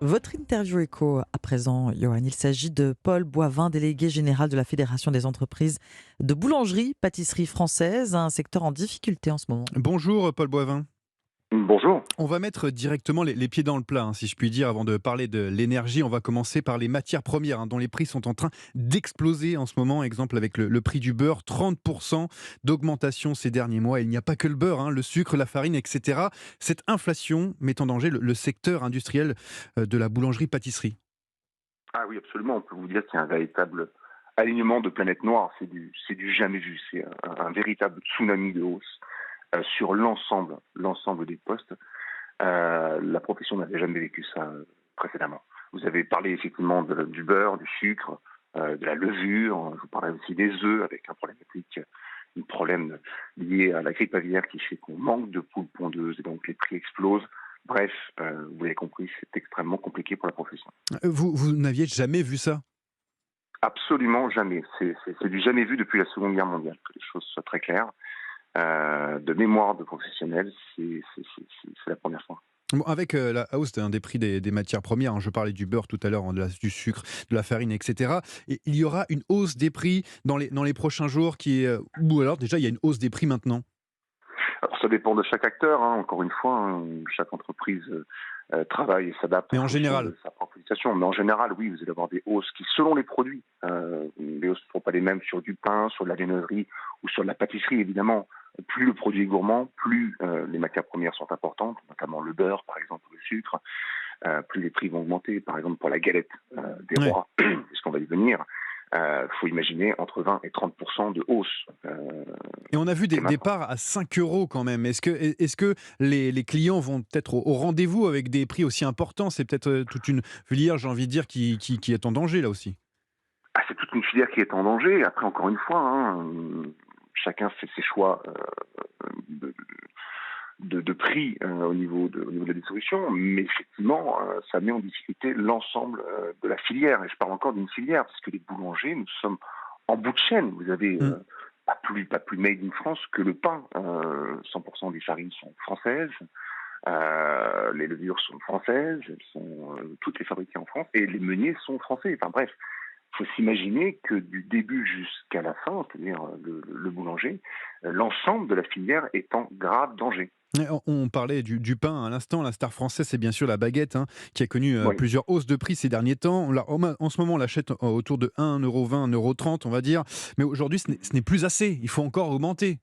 Votre interview écho à présent, Johan. Il s'agit de Paul Boivin, délégué général de la Fédération des entreprises de boulangerie-pâtisserie française, un secteur en difficulté en ce moment. Bonjour Paul Boivin. Bonjour. On va mettre directement les pieds dans le plat, si je puis dire, avant de parler de l'énergie. On va commencer par les matières premières, dont les prix sont en train d'exploser en ce moment. Exemple avec le prix du beurre, 30% d'augmentation ces derniers mois. Il n'y a pas que le beurre, le sucre, la farine, etc. Cette inflation met en danger le secteur industriel de la boulangerie-pâtisserie. Ah oui, absolument. On peut vous dire qu'il y a un véritable alignement de planètes noires. C'est du jamais vu. C'est un véritable tsunami de hausse sur l'ensemble des postes. La profession n'avait jamais vécu ça précédemment. Vous avez parlé effectivement du beurre, du sucre, de la levure. Je vous parlais aussi des œufs avec un problème lié à la grippe aviaire qui fait qu'on manque de poules pondeuses et donc les prix explosent. Bref, vous l'avez compris, c'est extrêmement compliqué pour la profession. Vous n'aviez jamais vu ça? Absolument jamais. C'est du jamais vu depuis la Seconde Guerre mondiale, que les choses soient très claires. De mémoire de professionnels, c'est la première fois. Bon, avec la hausse des prix des matières premières, je parlais du beurre tout à l'heure, du sucre, de la farine, etc. Et il y aura une hausse des prix dans les prochains jours ou alors déjà il y a une hausse des prix maintenant? Alors ça dépend de chaque acteur, encore une fois, chaque entreprise travaille et s'adapte Mais en en fonction général? de sa propre situation. Mais en général, oui, vous allez avoir des hausses qui, selon les produits, les hausses ne sont pas les mêmes sur du pain, sur de la viennoiserie ou sur de la pâtisserie, évidemment. Plus le produit est gourmand, plus les matières premières sont importantes, notamment le beurre, par exemple, ou le sucre, plus les prix vont augmenter. Par exemple, pour la galette des Ouais. rois, puisqu'on va y venir, faut imaginer entre 20 et 30% de hausse Et on a vu dès des maintenant. parts à 5 € quand même. Est-ce que les clients vont être au rendez-vous avec des prix aussi importants? C'est peut-être toute une filière, j'ai envie de dire, qui est en danger là aussi. Ah, c'est toute une filière qui est en danger. Après, encore une fois, chacun fait ses choix de, de prix au niveau de la distribution, mais effectivement, ça met en difficulté l'ensemble de la filière. Et je parle encore d'une filière, parce que les boulangers, nous sommes en bout de chaîne. Vous avez Mm. pas plus made in France que le pain. 100% des farines sont françaises. Les levures sont françaises, elles sont toutes les fabriquées en France, et les meuniers sont français. Enfin bref, il faut s'imaginer que du début jusqu'à la fin, c'est-à-dire le boulanger, l'ensemble de la filière est en grave danger. Ouais, on parlait du pain à l'instant. La star française, c'est bien sûr la baguette, qui a connu Oui. plusieurs hausses de prix ces derniers temps. En ce moment, on l'achète autour de 1,20 €, 1,30 €, on va dire. Mais aujourd'hui, ce n'est plus assez. Il faut encore augmenter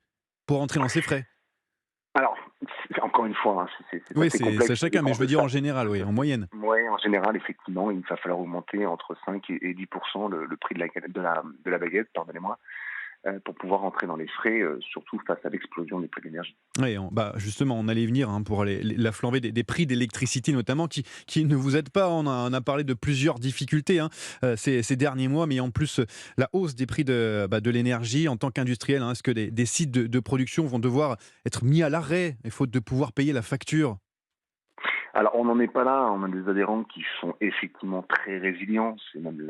pour entrer dans ses frais. Alors, encore une fois, c'est Oui, assez c'est complexe, ça chacun, mais dépend je veux de dire en ça. général, oui, en moyenne. Oui, en général, effectivement, il va falloir augmenter entre 5 et 10% le prix de la baguette, pardonnez-moi, pour pouvoir entrer dans les frais, surtout face à l'explosion des prix de l'énergie. Oui, justement, on allait y venir pour la flambée des prix d'électricité notamment qui ne vous aide pas. On a parlé de plusieurs difficultés ces derniers mois, mais en plus, la hausse des prix de l'énergie en tant qu'industriel. Est-ce que des sites de production vont devoir être mis à l'arrêt, et faute de pouvoir payer la facture? Alors, on n'en est pas là. On a des adhérents qui sont effectivement très résilients. C'est même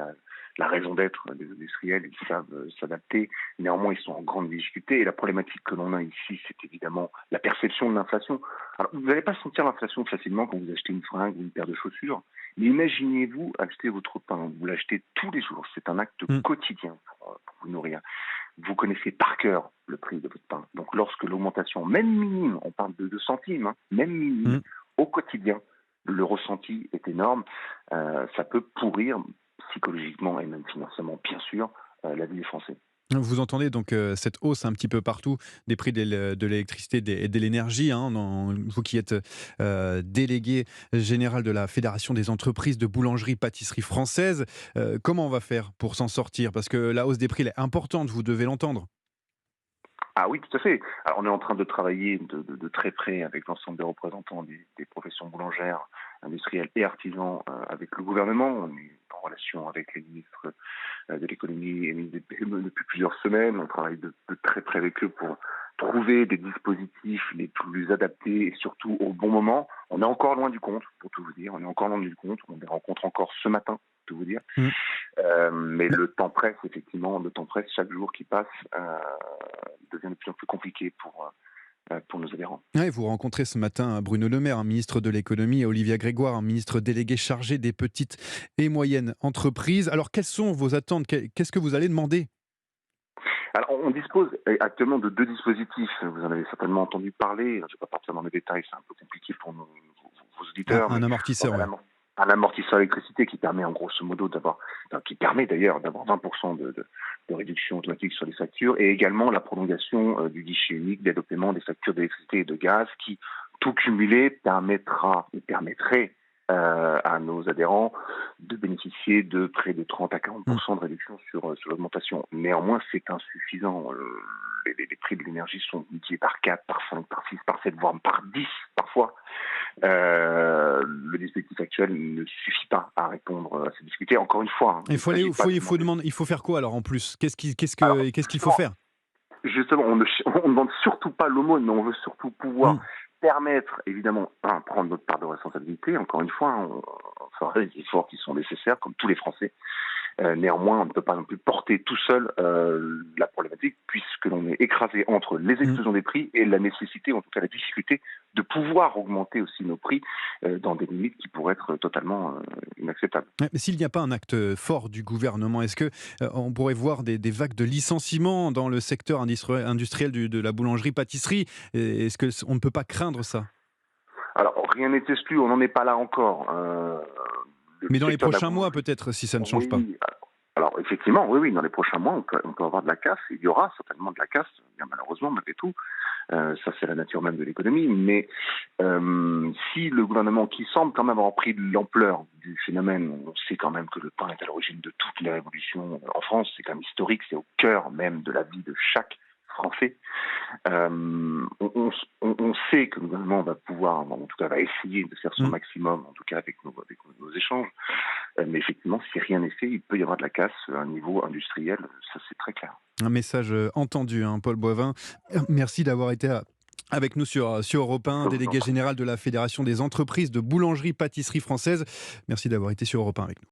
la raison d'être des industriels. Ils savent s'adapter. Néanmoins, ils sont en grande difficulté. Et la problématique que l'on a ici, c'est évidemment la perception de l'inflation. Alors, vous n'allez pas sentir l'inflation facilement quand vous achetez une fringue ou une paire de chaussures. Mais imaginez-vous acheter votre pain. Vous l'achetez tous les jours. C'est un acte Mm. quotidien pour vous nourrir. Vous connaissez par cœur le prix de votre pain. Donc, lorsque l'augmentation, même minime, on parle de 2 centimes, même minime, Mm. au quotidien, le ressenti est énorme. Ça peut pourrir psychologiquement et même financièrement, bien sûr, la vie des Français. Vous entendez donc cette hausse un petit peu partout des prix de l'électricité et de l'énergie, vous qui êtes délégué général de la Fédération des entreprises de boulangerie-pâtisserie française. Comment on va faire pour s'en sortir? Parce que la hausse des prix elle est importante, vous devez l'entendre. Ah oui, tout à fait. Alors, on est en train de travailler de très près avec l'ensemble des représentants des professions boulangères, industrielles et artisans avec le gouvernement. On est en relation avec les ministres de l'économie et des PME depuis plusieurs semaines. On travaille de très près avec eux pour trouver des dispositifs les plus adaptés et surtout au bon moment. On est encore loin du compte, pour tout vous dire. On est encore loin du compte. On les rencontre encore ce matin, pour tout vous dire. Mm. Mais Mais le temps presse, effectivement. Le temps presse. Chaque jour qui passe devient de plus en plus compliqué pour nos adhérents. Ouais, vous rencontrez ce matin Bruno Le Maire, un ministre de l'économie, et Olivia Grégoire, un ministre délégué chargé des petites et moyennes entreprises. Alors, quelles sont vos attentes? Qu'est-ce que vous allez demander? Alors, on dispose actuellement de deux dispositifs. Vous en avez certainement entendu parler. Je ne vais pas partir dans les détails, c'est un peu compliqué pour vos auditeurs. Un Mais amortisseur, oui. un amortisseur électricité qui permet en grosso modo qui permet d'ailleurs d'avoir 20% de réduction automatique sur les factures, et également la prolongation du guichet unique d'aide au paiement des factures d'électricité et de gaz, qui tout cumulé permettrait à nos adhérents de bénéficier de près de 30 à Mm. 40% de réduction sur l'augmentation. Néanmoins, c'est insuffisant. Les prix de l'énergie sont multipliés par 4, par 5, par 6, par 7, voire par 10 parfois. Le dispositif actuel ne suffit pas à répondre à ces difficultés. Encore une fois, Il faut aller, il faut faire quoi alors en plus? Alors, Qu'est-ce qu'il faut faire? justement, on ne demande surtout pas l'aumône, mais on veut surtout pouvoir Mm. permettre, évidemment, prendre notre part de responsabilité. Encore une fois, on fera les efforts qui sont nécessaires, comme tous les Français. Néanmoins, on ne peut pas non plus porter tout seul la problématique, puisque l'on est écrasé entre les Mm. explosions des prix et la nécessité, en tout cas la difficulté, de pouvoir augmenter aussi nos prix dans des limites qui pourraient être totalement inacceptables. Ouais, mais s'il n'y a pas un acte fort du gouvernement, est-ce que on pourrait voir des vagues de licenciements dans le secteur industriel de la boulangerie-pâtisserie? Est-ce qu'on ne peut pas craindre ça? Alors, rien n'est exclu, on n'en est pas là encore. Le Mais dans les secteur de la prochains mois, boulangerie, peut-être, si ça ne change pas. oui. Alors, effectivement, oui, dans les prochains mois, on peut avoir de la casse. Il y aura certainement de la casse, bien malheureusement, malgré tout. Ça, c'est la nature même de l'économie. Mais si le gouvernement, qui semble quand même avoir pris de l'ampleur du phénomène, on sait quand même que le pain est à l'origine de toutes les révolutions en France, c'est quand même historique, c'est au cœur même de la vie de chaque Français. On sait que le gouvernement va pouvoir, en tout cas va essayer de faire son Mm. maximum, en tout cas avec nos échanges. Mais effectivement, si rien n'est fait, il peut y avoir de la casse à un niveau industriel, ça c'est très clair. Un message entendu, hein, Paul Boivin. Merci d'avoir été avec nous sur Europe 1, Je vous en délégué prie. général de la Fédération des entreprises de boulangerie-pâtisserie française. Merci d'avoir été sur Europe 1 avec nous.